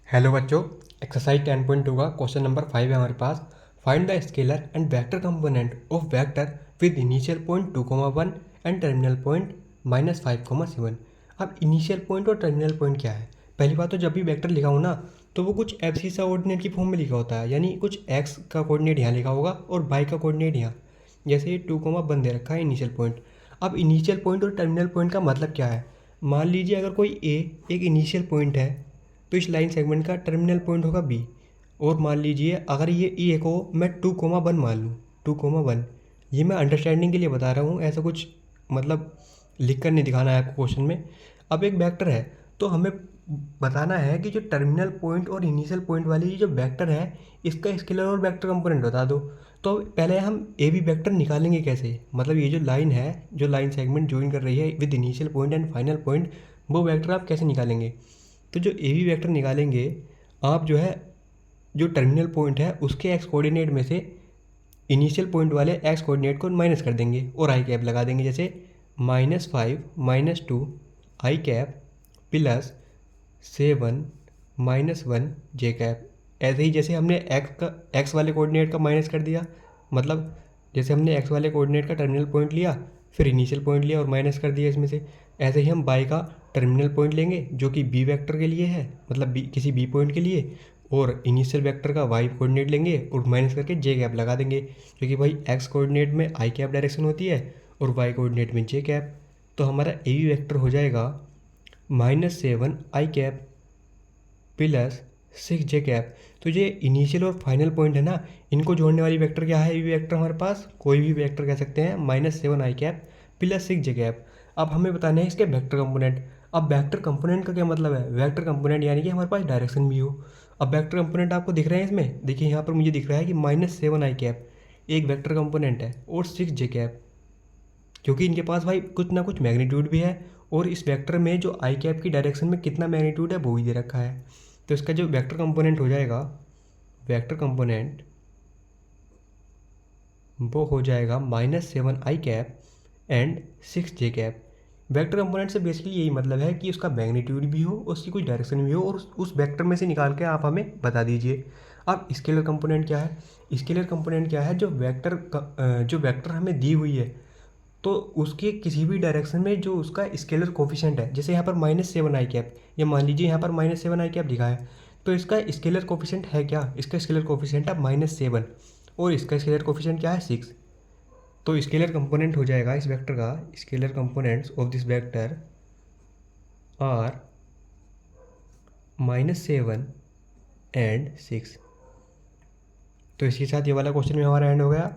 Hello बच्चों, exercise 10.2 का question number 5 है हमारे पास। Find the scalar and vector component of vector with initial point 2,1 and terminal point -5,7। अब इनिशियल पॉइंट और टर्मिनल पॉइंट क्या है? पहली बात तो जब भी वेक्टर लिखा हो ना, तो वो कुछ एब्सिसा कोऑर्डिनेट की फॉर्म में लिखा होता है, यानी कुछ एक्स का कोऑर्डिनेट यहाँ लिखा होगा और वाई का कोऑर्डिनेट यहाँ। जैसे ये 2,1 दे रखा है इनिशियल पॉइंट। अब इनिशियल पॉइंट और टर्मिनल पॉइंट का मतलब क्या है? मान लीजिए अगर कोई ए एक इनिशियल पॉइंट है, तो इस लाइन सेगमेंट का टर्मिनल पॉइंट होगा बी। और मान लीजिए अगर ये ई को मैं 2,1 मान लूँ, 2,1, ये मैं अंडरस्टैंडिंग के लिए बता रहा हूँ, ऐसा कुछ मतलब लिख कर नहीं दिखाना है आपको क्वेश्चन में। अब एक वेक्टर है, तो हमें बताना है कि जो टर्मिनल पॉइंट और इनिशियल पॉइंट वाली जो वेक्टर है, इसका स्केलर और वेक्टर कंपोनेंट बता दो। तो पहले हम ए बी वेक्टर निकालेंगे कैसे? मतलब ये जो लाइन है, जो लाइन सेगमेंट ज्वाइन कर रही है with initial point and final point, वो वेक्टर आप कैसे निकालेंगे? तो जो ए बी वेक्टर निकालेंगे, आप जो है जो टर्मिनल पॉइंट है उसके एक्स कोऑर्डिनेट में से इनिशियल पॉइंट वाले एक्स कोऑर्डिनेट को माइनस कर देंगे और आई कैप लगा देंगे। जैसे -5 -2 आई कैप प्लस 7 -1 जे कैप। ऐसे ही जैसे हमने एक्स वाले कोऑर्डिनेट का माइनस कर दिया, मतलब जैसे हमने एक्स वाले कोऑर्डिनेट का टर्मिनल पॉइंट लिया, फिर इनिशियल पॉइंट लिया और माइनस कर दिया इसमें से, ऐसे ही हम बाई का टर्मिनल पॉइंट लेंगे जो कि बी वेक्टर के लिए है, मतलब बी किसी बी पॉइंट के लिए, और इनिशियल वेक्टर का वाई कोऑर्डिनेट लेंगे और माइनस करके जे कैप लगा देंगे, क्योंकि भाई एक्स कोऑर्डिनेट में आई कैप डायरेक्शन होती है और वाई कोऑर्डिनेट में जे कैप। तो हमारा ए बी वेक्टर हो जाएगा -7 I cap plus 6 J cap. तो ये इनिशियल और फाइनल पॉइंट है ना, इनको जोड़ने वाली वेक्टर क्या है? ये वेक्टर हमारे पास कोई भी वेक्टर कह सकते हैं, -7 I cap plus 6 J cap. अब हमें बताना है इसके वेक्टर कंपोनेंट। अब वेक्टर कंपोनेंट का क्या मतलब है? वेक्टर कंपोनेंट यानी कि हमारे पास डायरेक्शन भी हो। अब वेक्टर कंपोनेंट आपको दिख रहे हैं इसमें, देखिए यहाँ पर मुझे दिख रहा है कि -7 आई कैप एक वेक्टर कंपोनेंट है और 6 जे कैप, क्योंकि इनके पास भाई कुछ ना कुछ मैग्नीट्यूड भी है, और इस वेक्टर में जो आई कैप की डायरेक्शन में कितना मैग्नीट्यूड है वो भी दे रखा है। तो इसका जो वेक्टर कंपोनेंट हो जाएगा, वेक्टर कंपोनेंट वो हो जाएगा -7 I cap and 6 J cap. Vector component से बेसिकली यही मतलब है कि उसका मैग्नीट्यूड भी हो, उसकी कोई डायरेक्शन भी हो, और उस वेक्टर में से निकाल के आप हमें बता दीजिए। अब स्केलर कंपोनेंट क्या है? स्केलर कंपोनेंट क्या है? जो वेक्टर हमें दी हुई है, तो उसके किसी भी डायरेक्शन में जो उसका स्केलर कोफिशिएंट है, जैसे यहाँ पर -7 आई कैप, या मान लीजिए यहाँ पर -7 आई कैप लिखा है, तो इसका स्केलर कोफिशिएंट है क्या? इसका स्केलर कोफिशिएंट है -7, और इसका स्केलर कोफिशिएंट क्या है? 6। तो स्केलर कंपोनेंट हो जाएगा इस वेक्टर का, scalar components of this vector are -7 and 6। तो इसके साथ ये वाला क्वेश्चन भी हमारा एंड हो गया।